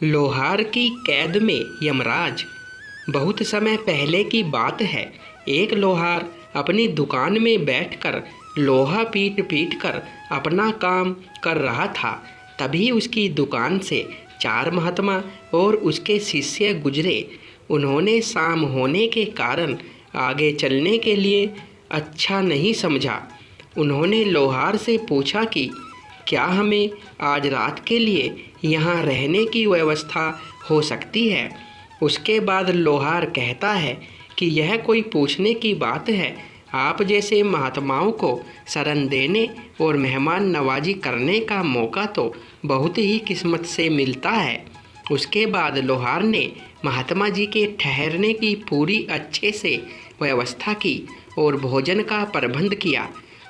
लोहार की कैद में यमराज। बहुत समय पहले की बात है। एक लोहार अपनी दुकान में बैठकर लोहा पीट पीट कर अपना काम कर रहा था। तभी उसकी दुकान से 4 महात्मा और उसके शिष्य गुजरे। उन्होंने शाम होने के कारण आगे चलने के लिए अच्छा नहीं समझा। उन्होंने लोहार से पूछा कि क्या हमें आज रात के लिए यहाँ रहने की व्यवस्था हो सकती है। उसके बाद लोहार कहता है कि यह कोई पूछने की बात है। आप जैसे महात्माओं को शरण देने और मेहमान नवाजी करने का मौका तो बहुत ही किस्मत से मिलता है। उसके बाद लोहार ने महात्मा जी के ठहरने की पूरी अच्छे से व्यवस्था की और भोजन का प्रबंध किया।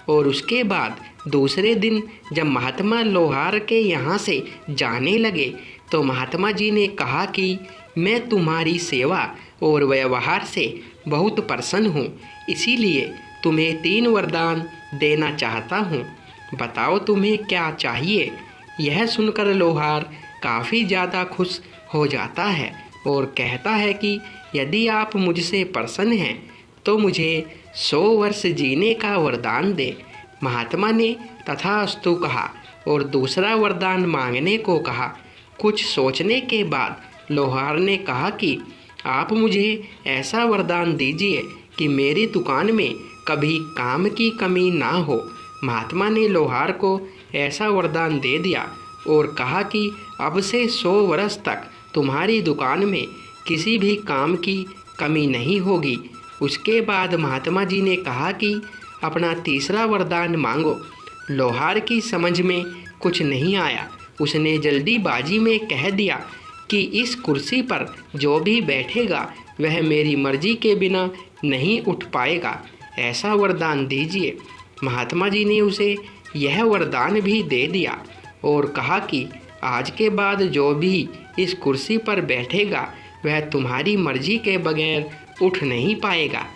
और उसके बाद दूसरे दिन जब महात्मा लोहार के यहाँ से जाने लगे तो महात्मा जी ने कहा कि मैं तुम्हारी सेवा और व्यवहार से बहुत प्रसन्न हूँ, इसीलिए तुम्हें 3 वरदान देना चाहता हूँ। बताओ तुम्हें क्या चाहिए। यह सुनकर लोहार काफ़ी ज़्यादा खुश हो जाता है और कहता है कि यदि आप मुझसे प्रसन्न हैं तो मुझे 100 वर्ष जीने का वरदान दे। महात्मा ने तथास्तु कहा और दूसरा वरदान मांगने को कहा। कुछ सोचने के बाद लोहार ने कहा कि आप मुझे ऐसा वरदान दीजिए कि मेरी दुकान में कभी काम की कमी ना हो। महात्मा ने लोहार को ऐसा वरदान दे दिया और कहा कि अब से 100 वर्ष तक तुम्हारी दुकान में किसी भी काम की कमी नहीं होगी। उसके बाद महात्मा जी ने कहा कि अपना तीसरा वरदान मांगो। लोहार की समझ में कुछ नहीं आया। उसने जल्दीबाजी में कह दिया कि इस कुर्सी पर जो भी बैठेगा वह मेरी मर्जी के बिना नहीं उठ पाएगा, ऐसा वरदान दीजिए। महात्मा जी ने उसे यह वरदान भी दे दिया और कहा कि आज के बाद जो भी इस कुर्सी पर बैठेगा वह तुम्हारी मर्जी के बगैर उठ नहीं पाएगा।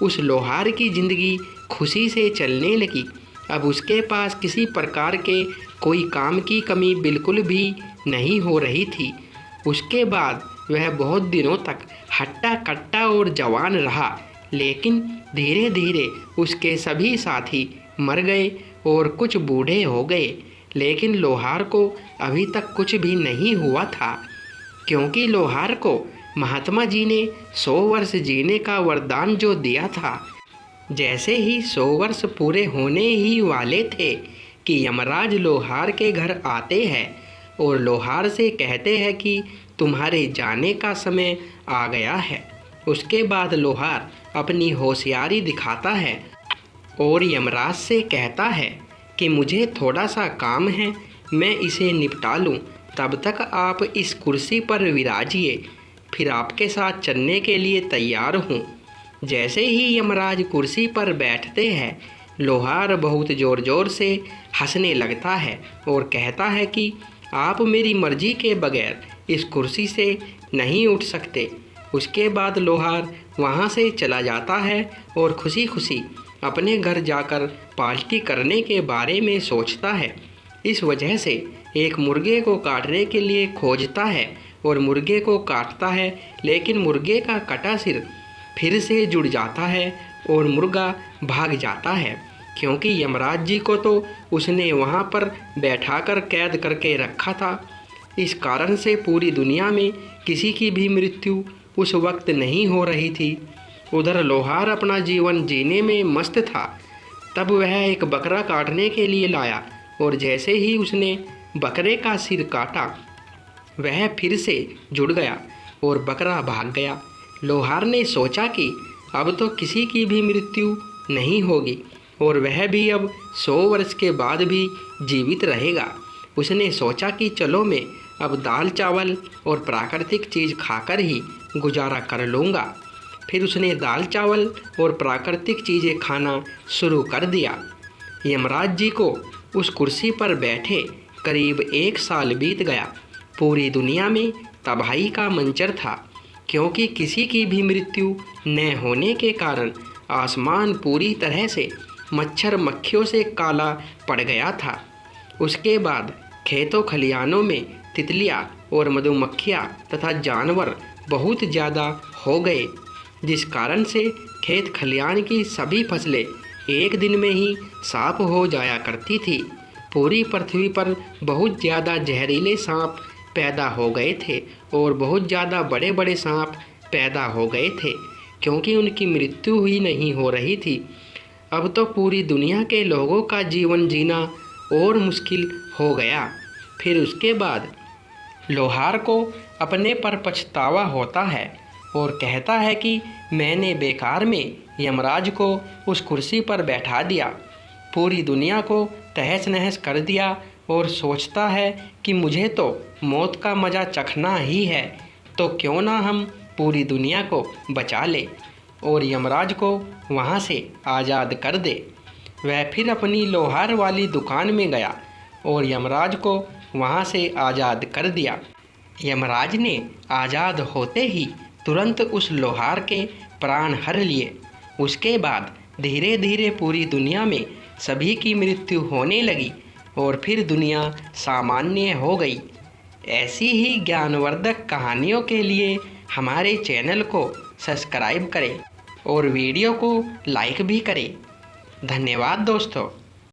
उस लोहार की ज़िंदगी खुशी से चलने लगी। अब उसके पास किसी प्रकार के कोई काम की कमी बिल्कुल भी नहीं हो रही थी। उसके बाद वह बहुत दिनों तक हट्टा कट्टा और जवान रहा, लेकिन धीरे धीरे उसके सभी साथी मर गए और कुछ बूढ़े हो गए। लेकिन लोहार को अभी तक कुछ भी नहीं हुआ था, क्योंकि लोहार को महात्मा जी ने 100 वर्ष जीने का वरदान जो दिया था। जैसे ही 100 वर्ष पूरे होने ही वाले थे कि यमराज लोहार के घर आते हैं और लोहार से कहते हैं कि तुम्हारे जाने का समय आ गया है। उसके बाद लोहार अपनी होशियारी दिखाता है और यमराज से कहता है कि मुझे थोड़ा सा काम है, मैं इसे निपटा लूँ, तब तक आप इस कुर्सी पर विराजिए, फिर आपके साथ चलने के लिए तैयार हूँ। जैसे ही यमराज कुर्सी पर बैठते हैं, लोहार बहुत ज़ोर ज़ोर से हंसने लगता है और कहता है कि आप मेरी मर्जी के बगैर इस कुर्सी से नहीं उठ सकते। उसके बाद लोहार वहाँ से चला जाता है और खुशी खुशी अपने घर जाकर पार्टी करने के बारे में सोचता है। इस वजह से एक मुर्गे को काटने के लिए खोजता है और मुर्गे को काटता है, लेकिन मुर्गे का कटा सिर फिर से जुड़ जाता है और मुर्गा भाग जाता है, क्योंकि यमराज जी को तो उसने वहाँ पर बैठाकर कैद करके रखा था। इस कारण से पूरी दुनिया में किसी की भी मृत्यु उस वक्त नहीं हो रही थी। उधर लोहार अपना जीवन जीने में मस्त था। तब वह एक बकरा काटने के लिए लाया और जैसे ही उसने बकरे का सिर काटा वह फिर से जुड़ गया और बकरा भाग गया। लोहार ने सोचा कि अब तो किसी की भी मृत्यु नहीं होगी और वह भी अब 100 वर्ष के बाद भी जीवित रहेगा। उसने सोचा कि चलो मैं अब दाल चावल और प्राकृतिक चीज़ खाकर ही गुजारा कर लूँगा। फिर उसने दाल चावल और प्राकृतिक चीज़ें खाना शुरू कर दिया। यमराज जी को उस कुर्सी पर बैठे करीब 1 साल बीत गया। पूरी दुनिया में तबाही का मंजर था, क्योंकि किसी की भी मृत्यु न होने के कारण आसमान पूरी तरह से मच्छर मक्खियों से काला पड़ गया था। उसके बाद खेतों खलिहानों में तितलियाँ और मधुमक्खियाँ तथा जानवर बहुत ज़्यादा हो गए, जिस कारण से खेत खलिहान की सभी फसलें एक दिन में ही साफ हो जाया करती थी। पूरी पृथ्वी पर बहुत ज़्यादा जहरीले सांप पैदा हो गए थे और बहुत ज़्यादा बड़े बड़े सांप पैदा हो गए थे, क्योंकि उनकी मृत्यु ही नहीं हो रही थी। अब तो पूरी दुनिया के लोगों का जीवन जीना और मुश्किल हो गया। फिर उसके बाद लोहार को अपने पर पछतावा होता है और कहता है कि मैंने बेकार में यमराज को उस कुर्सी पर बैठा दिया, पूरी दुनिया को तहस नहस कर दिया, और सोचता है कि मुझे तो मौत का मज़ा चखना ही है, तो क्यों ना हम पूरी दुनिया को बचा ले और यमराज को वहाँ से आज़ाद कर दे। वह फिर अपनी लोहार वाली दुकान में गया और यमराज को वहाँ से आज़ाद कर दिया। यमराज ने आज़ाद होते ही तुरंत उस लोहार के प्राण हर लिए। उसके बाद धीरे धीरे पूरी दुनिया में सभी की मृत्यु होने लगी और फिर दुनिया सामान्य हो गई। ऐसी ही ज्ञानवर्धक कहानियों के लिए हमारे चैनल को सब्सक्राइब करें और वीडियो को लाइक भी करें। धन्यवाद दोस्तों।